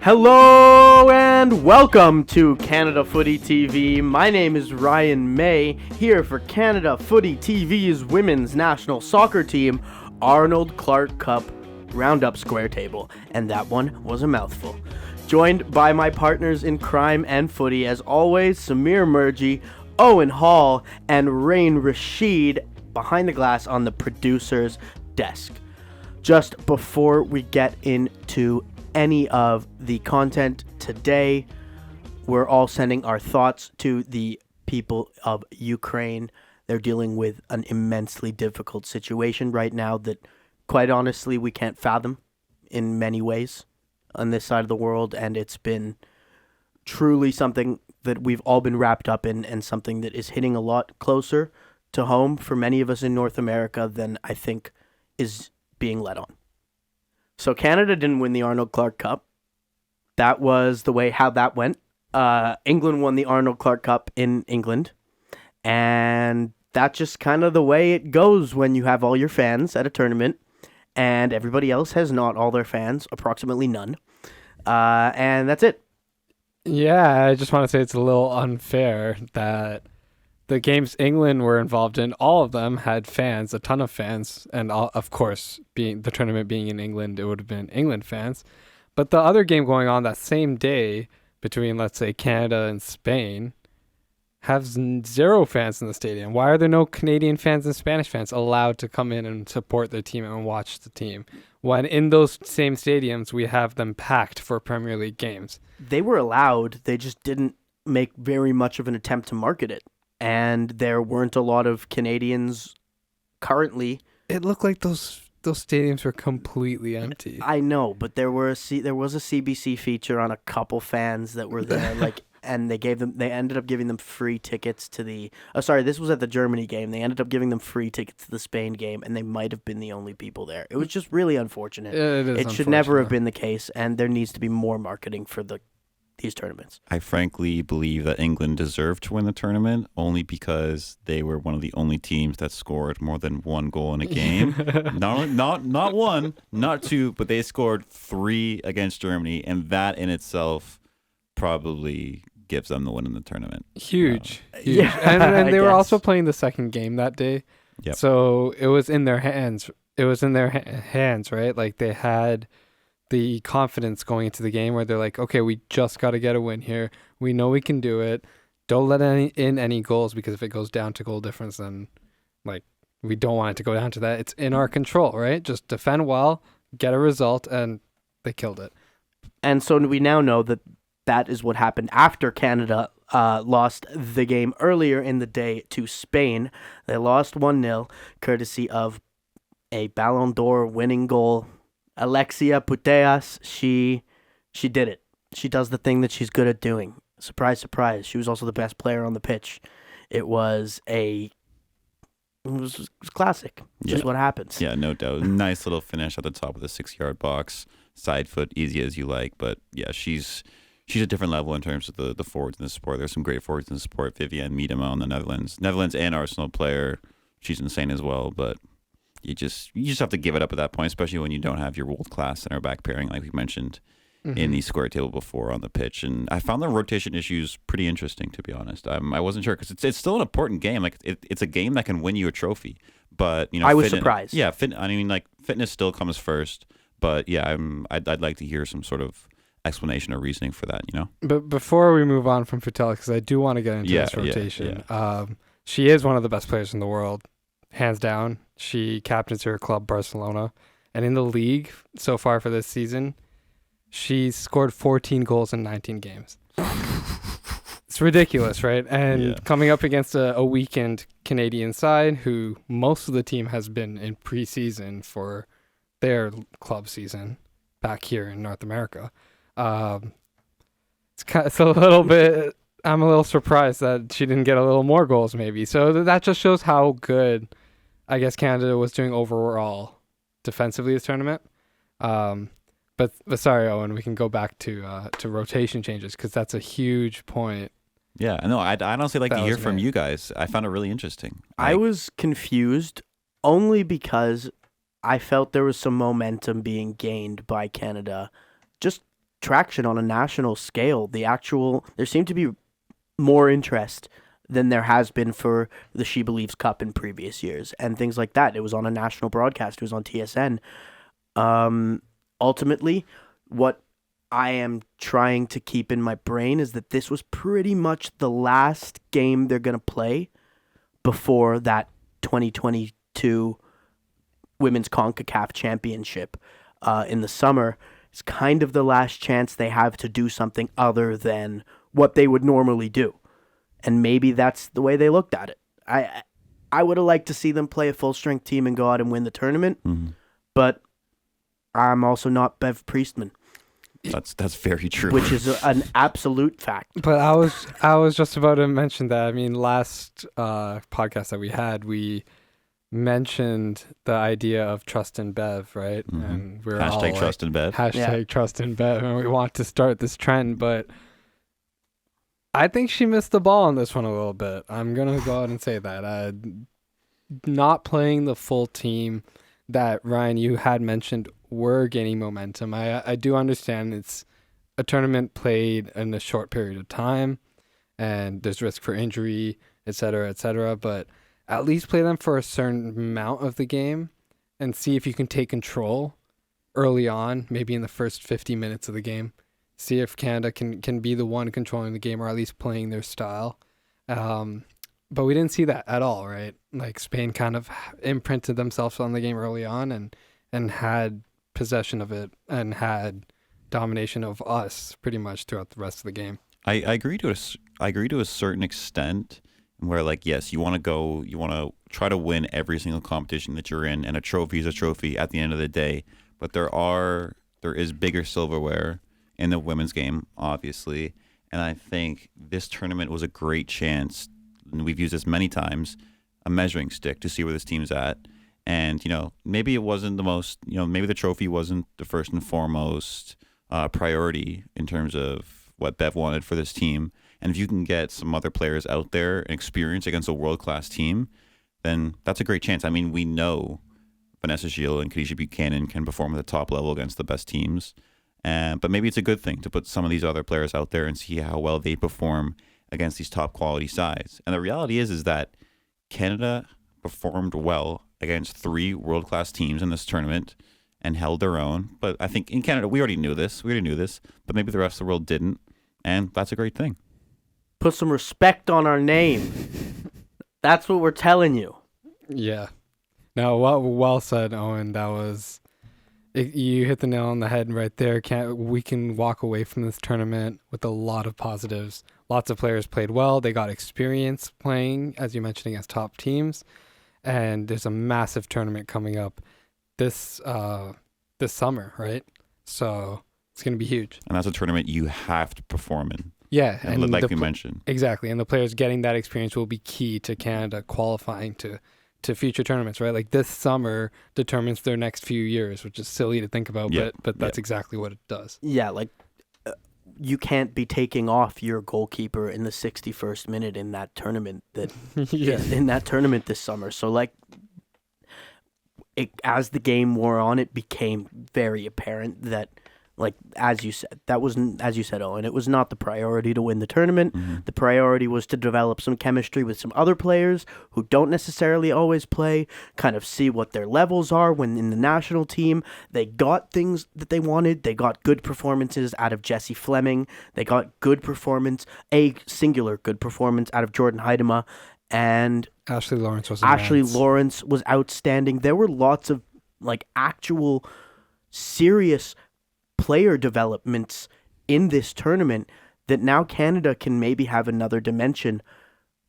Hello and welcome to Canada Footy TV. My name is Ryan May, here for Canada Footy TV's women's national soccer team, Arnold Clark Cup Roundup Square Table, and that one was a mouthful. Joined by my partners in crime and footy, as always, Samir Murji, Owen Hall, and Rain Rashid behind the glass on the producer's desk. Just before we get into any of the content today, we're all sending our thoughts to the people of Ukraine. They're dealing with an immensely difficult situation right now that, quite honestly, we can't fathom in many ways on this side of the world, and it's been truly something that we've all been wrapped up in, and something that is hitting a lot closer to home for many of us in North America than I think is being let on. So Canada didn't win the Arnold Clark Cup. That was the way how that went. England won the Arnold Clark Cup in England. And that's just kind of the way it goes when you have all your fans at a tournament and everybody else has not all their fans, approximately none. And that's it. Yeah, I just want to say it's a little unfair that the games England were involved in, all of them had fans, a ton of fans, and of course, being the tournament being in England, it would have been England fans. But the other game going on that same day between, let's say, Canada and Spain has zero fans in the stadium. Why are there no Canadian fans and Spanish fans allowed to come in and support their team and watch the team? When in those same stadiums, we have them packed for Premier League games. They were allowed, they just didn't make very much of an attempt to market it. And there weren't a lot of Canadians currently. It looked like those stadiums were completely empty. I know, but there was a CBC feature on a couple fans that were there, and they ended up giving them free tickets to the. Oh, sorry, this was at the Germany game. They ended up giving them free tickets to the Spain game, and they might have been the only people there. It was just really unfortunate. It should never have been the case, and there needs to be more marketing for these tournaments. I frankly believe that England deserved to win the tournament only because they were one of the only teams that scored more than one goal in a game. not one, not two, but they scored 3 against Germany, and that in itself probably gives them the win in the tournament. Huge. Yeah, and they were also playing the second game that day. Yep. So it was in their hands. It was in their hands, right? Like they had the confidence going into the game where they're like, okay, we just got to get a win here. We know we can do it. Don't let in any goals, because if it goes down to goal difference, then we don't want it to go down to that. It's in our control, right? Just defend well, get a result, and they killed it. And so we now know that is what happened after Canada lost the game earlier in the day to Spain. They lost 1-0, courtesy of a Ballon d'Or winning goal. Alexia Putellas, she did it. She does the thing that she's good at doing. Surprise, surprise. She was also the best player on the pitch. It was classic. Just what happens. Yeah, no doubt. Nice little finish at the top of the 6-yard box. Side foot, easy as you like. But yeah, she's a different level in terms of the forwards and the support. There's some great forwards in the support. Vivianne Miedema on the Netherlands and Arsenal player. She's insane as well, but you just have to give it up at that point, especially when you don't have your world-class center back pairing, like we mentioned in the square table before on the pitch. And I found the rotation issues pretty interesting, to be honest. I wasn't sure, because it's still an important game. Like it's a game that can win you a trophy. But I was surprised. Yeah, fitness still comes first. But yeah, I'd like to hear some sort of explanation or reasoning for that. But before we move on from Futel, because I do want to get into this rotation. Yeah. She is one of the best players in the world, hands down. She captains her club, Barcelona. And in the league so far for this season, she's scored 14 goals in 19 games. It's ridiculous, right? And coming up against a weakened Canadian side, who most of the team has been in preseason for their club season back here in North America. It's a little bit... I'm a little surprised that she didn't get a little more goals maybe. So that just shows how good, I guess, Canada was doing overall defensively this tournament. But sorry, Owen, we can go back to rotation changes, because that's a huge point. Yeah, no, I'd honestly like to hear from you guys. I found it really interesting. I was confused only because I felt there was some momentum being gained by Canada just traction on a national scale. There seemed to be more interest than there has been for the She Believes Cup in previous years and things like that. It was on a national broadcast. It was on TSN. Ultimately, what I am trying to keep in my brain is that this was pretty much the last game they're going to play before that 2022 Women's CONCACAF Championship in the summer. It's kind of the last chance they have to do something other than what they would normally do. And maybe that's the way they looked at it. I would have liked to see them play a full-strength team and go out and win the tournament, but I'm also not Bev Priestman. That's very true. Which is an absolute fact. But I was just about to mention that. I mean, last podcast that we had, we mentioned the idea of trust in Bev, right? And we're all like, trust in Bev. Trust in Bev, and we want to start this trend, but I think she missed the ball on this one a little bit. I'm gonna go out and say that. Not playing the full team that, Ryan, you had mentioned were gaining momentum. I do understand it's a tournament played in a short period of time and there's risk for injury, et cetera, but at least play them for a certain amount of the game and see if you can take control early on, maybe in the first 50 minutes of the game. See if Canada can be the one controlling the game or at least playing their style. But we didn't see that at all, right? Like Spain kind of imprinted themselves on the game early on and had possession of it and had domination of us pretty much throughout the rest of the game. I agree to a certain extent where, like, yes, you want to try to win every single competition that you're in, and a trophy is a trophy at the end of the day. But there is bigger silverware in the women's game, obviously, and I think this tournament was a great chance, and we've used this many times, a measuring stick to see where this team's at. And, maybe it wasn't the most, maybe the trophy wasn't the first and foremost priority in terms of what Bev wanted for this team. And if you can get some other players out there and experience against a world-class team, then that's a great chance. I mean, we know Vanessa Gilles and Khadijah Buchanan can perform at the top level against the best teams. But maybe it's a good thing to put some of these other players out there and see how well they perform against these top quality sides. And the reality is that Canada performed well against 3 world-class teams in this tournament and held their own. But I think in Canada, we already knew this, but maybe the rest of the world didn't. And that's a great thing. Put some respect on our name. That's what we're telling you. Yeah. No, well said, Owen. That was... You hit the nail on the head right there. We can walk away from this tournament with a lot of positives. Lots of players played well. They got experience playing, as you mentioned, against top teams. And there's a massive tournament coming up this summer, right? So it's going to be huge. And that's a tournament you have to perform in. Yeah. And like we mentioned. Exactly. And the players getting that experience will be key to Canada qualifying to future tournaments, right? Like this summer determines their next few years, which is silly to think about, but that's exactly what it does. Yeah, like you can't be taking off your goalkeeper in the 61st minute in that tournament in that tournament this summer. So like as the game wore on, it became very apparent that, like, as you said, Owen, it was not the priority to win the tournament. Mm-hmm. The priority was to develop some chemistry with some other players who don't necessarily always play, kind of see what their levels are when in the national team. They got things that they wanted. They got good performances out of Jessie Fleming. They got a singular good performance out of Jordan Huitema. And Ashley Lawrence was outstanding. There were lots of, like, actual serious player developments in this tournament that now Canada can maybe have another dimension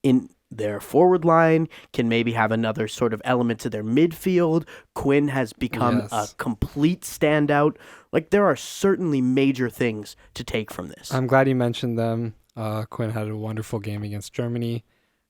in their forward line, can maybe have another sort of element to their midfield. Quinn has become a complete standout. Like, there are certainly major things to take from this. I'm glad you mentioned them. Quinn had a wonderful game against Germany,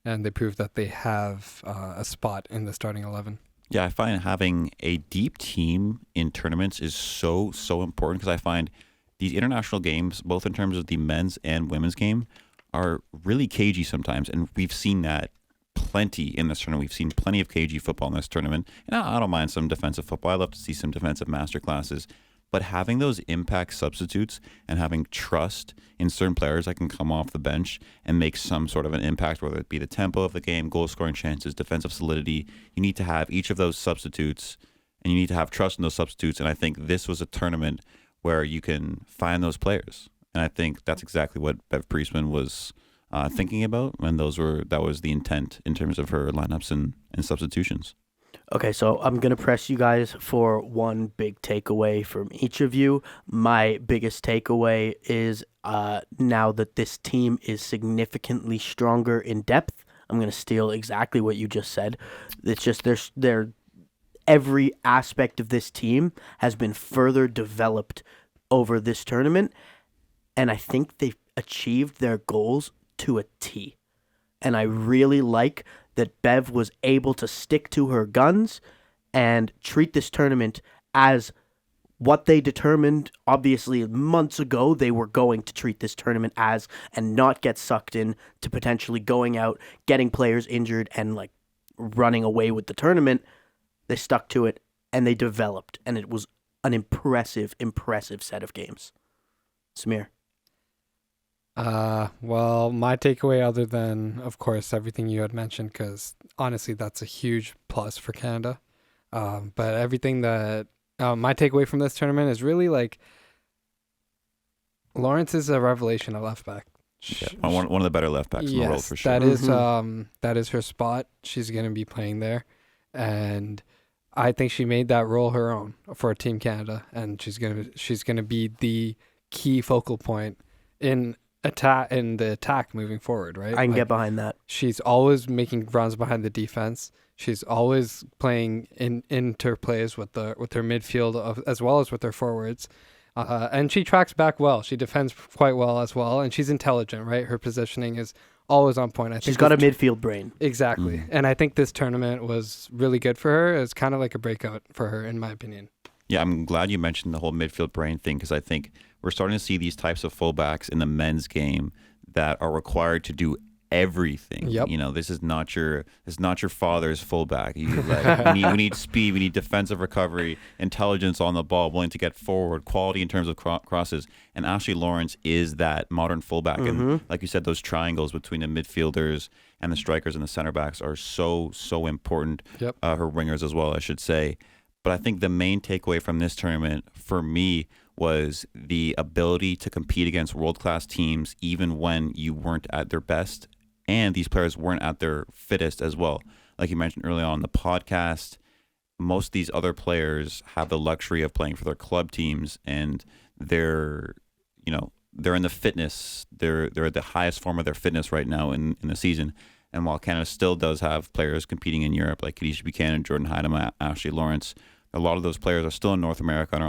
and they proved that they have a spot in the starting 11. Yeah, I find having a deep team in tournaments is so important because I find these international games, both in terms of the men's and women's game, are really cagey sometimes. And we've seen that plenty in this tournament. We've seen plenty of cagey football in this tournament. And I don't mind some defensive football. I love to see some defensive masterclasses. But having those impact substitutes and having trust in certain players that can come off the bench and make some sort of an impact, whether it be the tempo of the game, goal scoring chances, defensive solidity, you need to have each of those substitutes, and you need to have trust in those substitutes. And I think this was a tournament where you can find those players. And I think that's exactly what Bev Priestman was thinking about, and that was the intent in terms of her lineups and substitutions. Okay, so I'm going to press you guys for one big takeaway from each of you. My biggest takeaway is now that this team is significantly stronger in depth. I'm going to steal exactly what you just said. It's just every aspect of this team has been further developed over this tournament, and I think they've achieved their goals to a T. And I really like that Bev was able to stick to her guns and treat this tournament as what they determined, obviously, months ago they were going to treat this tournament as, and not get sucked in to potentially going out, getting players injured, and like running away with the tournament. They stuck to it, and they developed, and it was an impressive set of games. Samir? Well, my takeaway, other than, of course, everything you had mentioned, because honestly, that's a huge plus for Canada. But everything that, my takeaway from this tournament is really like, Lawrence is a revelation at left back. Yeah, one of the better left backs in the world for sure. That is her spot. She's going to be playing there. And I think she made that role her own for Team Canada. And she's gonna be the key focal point in the attack moving forward, right? I can get behind that. She's always making runs behind the defense. She's always playing in interplays with her midfield as well as with her forwards. And she tracks back well. She defends quite well as well, and she's intelligent, right? Her positioning is always on point. I think she's got a midfield brain. Exactly. And I think this tournament was really good for her. It's kind of like a breakout for her, in my opinion. Yeah, I'm glad you mentioned the whole midfield brain thing, because I think we're starting to see these types of fullbacks in the men's game that are required to do everything. Yep. You know, this is not your father's fullback. We need speed, we need defensive recovery, intelligence on the ball, willing to get forward, quality in terms of crosses. And Ashley Lawrence is that modern fullback. And like you said, those triangles between the midfielders and the strikers and the center backs are so important. Yep. Her wingers as well, I should say. But I think the main takeaway from this tournament for me was the ability to compete against world-class teams even when you weren't at their best, and these players weren't at their fittest as well. Like you mentioned earlier on the podcast, most of these other players have the luxury of playing for their club teams, and they're in the fitness. They're at the highest form of their fitness right now in the season. And while Canada still does have players competing in Europe like Kadisha Buchanan, Jordan Heidema, Ashley Lawrence, a lot of those players are still in North America and are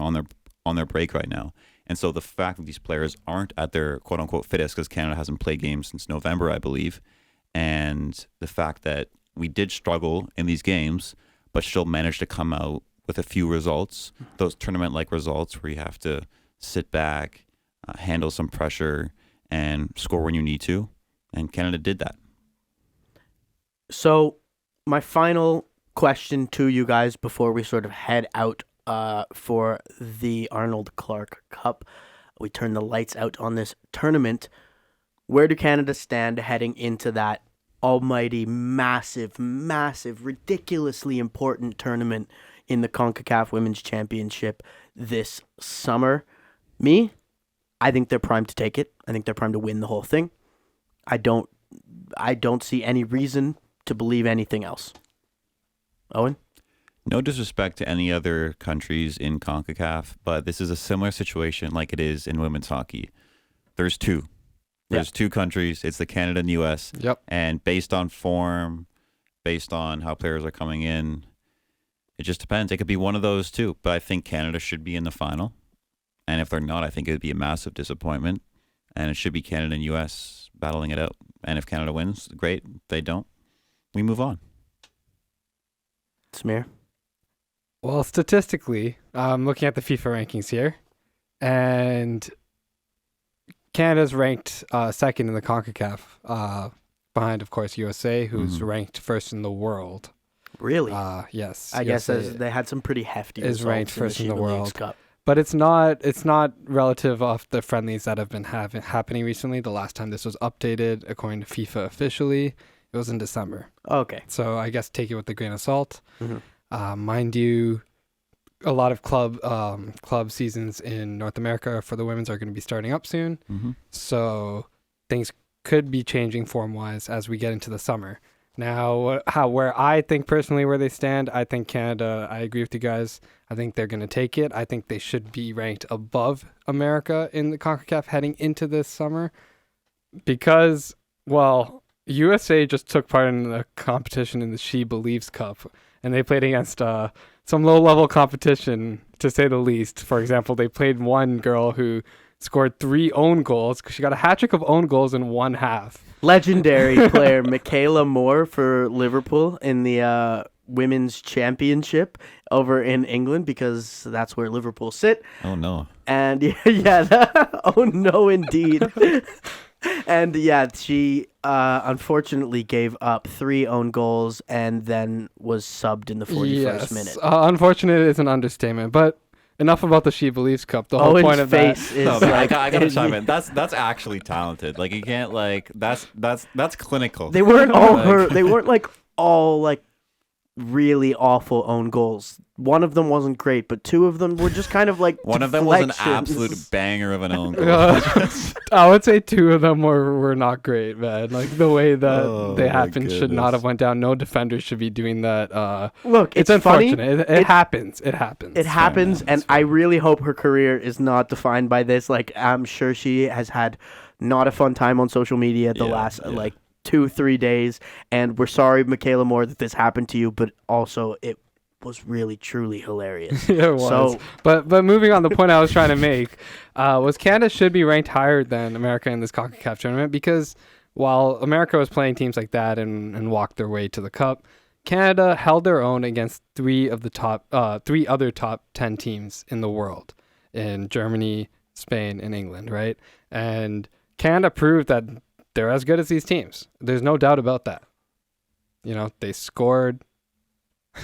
on their break right now. And so the fact that these players aren't at their quote-unquote fittest, because Canada hasn't played games since November, I believe, and the fact that we did struggle in these games but still managed to come out with a few results, those tournament-like results where you have to sit back, handle some pressure, and score when you need to, and Canada did that. So my final question to you guys before we sort of head out for the Arnold Clark Cup, we turn the lights out on this tournament. Where do Canada stand heading into that almighty, massive, ridiculously important tournament in the CONCACAF Women's Championship this summer? I think they're primed to take it. I think they're primed to win the whole thing. I don't see any reason to believe anything else. Owen? No disrespect to any other countries in CONCACAF, but this is a similar situation like it is in women's hockey. There's two. There's two countries. It's the Canada and U.S. Yep. And based on form, based on how players are coming in, it just depends. It could be one of those two, but I think Canada should be in the final. And if they're not, I think it would be a massive disappointment. And it should be Canada and U.S. battling it out. And if Canada wins, great. If they don't, we move on. Samir? Well, statistically, I'm looking at the FIFA rankings here, and Canada's ranked second in the CONCACAF, behind, of course, USA, who's ranked first in the world. Really? Yes. I guess they had some pretty hefty results ranked first in the world. Cup. But it's not relative of the friendlies that have been happening recently. The last time this was updated, according to FIFA officially, it was in December. Okay. So I guess take it with a grain of salt. Mm-hmm. Mind you, a lot of club seasons in North America for the women's are going to be starting up soon. Mm-hmm. So things could be changing form-wise as we get into the summer. Now, where I think personally where they stand, I think Canada, I agree with you guys. I think they're going to take it. I think they should be ranked above America in the CONCACAF heading into this summer because, well, USA just took part in the competition in the She Believes Cup, and they played against some low-level competition, to say the least. For example, they played one girl who scored 3 own goals. She got a hat-trick of own goals in one half. Legendary player Michaela Moore for Liverpool in the Women's Championship over in England, because that's where Liverpool sit. Oh, no. And oh, no, indeed. And yeah, she unfortunately gave up 3 own goals and then was subbed in the 41st minute. Unfortunate is an understatement, but enough about the She Believes Cup. The whole Owen's point of face that. is No, but like, I gotta chime in. That's actually talented. Like, you can't, like, that's clinical. They weren't all Like- they weren't like all like really awful own goals. One of them wasn't great, but 2 of them were just kind of like One of them was an deflections. absolute banger of an own goal. I would say 2 of them were not great, man. Like the way that Oh, they my happened should not goodness. have went down. No defender should be doing that. Look, It's it's funny. unfortunate. It happens. It happens. It happens, enough, and that's fair. I really hope her career is not defined by this. Like, I'm sure she has had not a fun time on social media the Yeah, last yeah. like 2-3 days, and we're sorry, Michaela Moore, that this happened to you, but also it was really truly hilarious. It was. So- but moving on, the point I was trying to make was Canada should be ranked higher than America in this CONCACAF tournament, because while America was playing teams like that and walked their way to the cup, Canada held their own against 3 other top 10 teams in the world, in Germany, Spain, and England, right? And Canada proved that they're as good as these teams. There's no doubt about that. You know, they scored.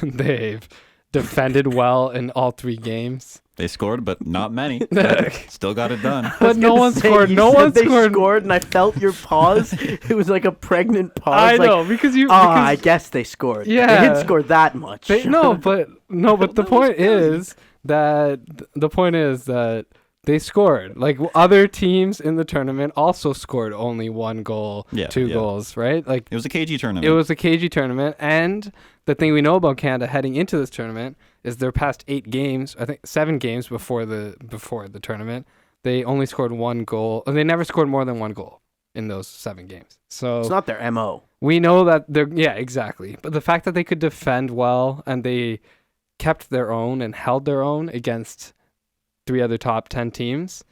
They've defended well in all 3 games. They scored, but not many. But still got it done. But no one scored. You No said one they scored. and I felt your pause. It was like a pregnant pause. I like, know because you. I because guess they scored. They Yeah. didn't score that much. But the point is that they scored. Like other teams in the tournament also scored only 1 goal, Yeah, 2 yeah. goals, right? Like It was a KG tournament. it was a KG tournament, and the thing we know about Canada heading into this tournament is their past 8 games, I think 7 games before the tournament, they only scored 1 goal. They never scored more than 1 goal in those 7 games. So It's not their MO. we know that exactly. But the fact that they could defend well and they kept their own and held their own against 3 other top 10 teams,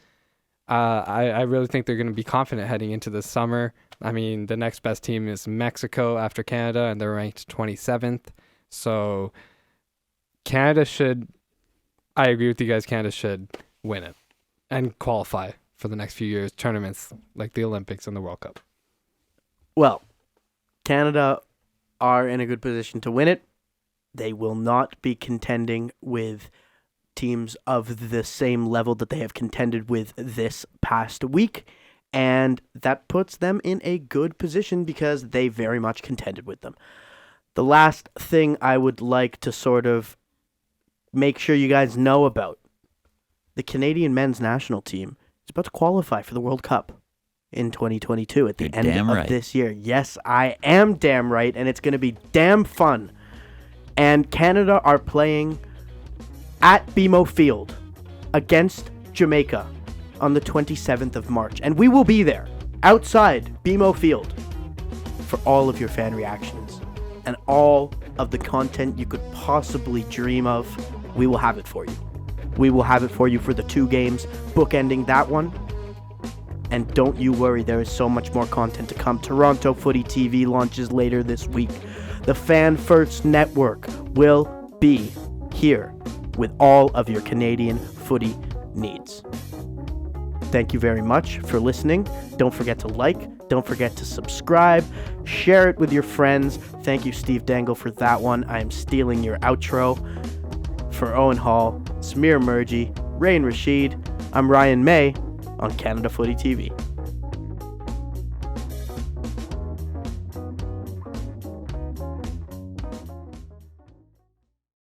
I really think they're going to be confident heading into the summer. I mean, the next best team is Mexico after Canada, and they're ranked 27th. So Canada should, I agree with you guys, Canada should win it and qualify for the next few years tournaments like the Olympics and the World Cup. Well, Canada are in a good position to win it. They will not be contending with teams of the same level that they have contended with this past week, and that puts them in a good position because they very much contended with them. The last thing I would like to sort of make sure you guys know about, the Canadian men's national team is about to qualify for the World Cup in 2022 at the You're end damn of right. this year. Yes, I am damn right, and it's going to be damn fun. And Canada are playing at BMO Field against Jamaica on the 27th of March. And we will be there outside BMO Field for all of your fan reactions and all of the content you could possibly dream of. We will have it for you. We will have it for you for the 2 games, bookending that one. And don't you worry, there is so much more content to come. Toronto Footy TV launches later this week. The Fan First Network will be here with all of your Canadian footy needs. Thank you very much for listening. Don't forget to like, don't forget to subscribe, share it with your friends. Thank you, Steve Dangle, for that one. I am stealing your outro. For Owen Hall, Samir Murji, Rain Rashid. I'm Ryan May on Canada Footy TV.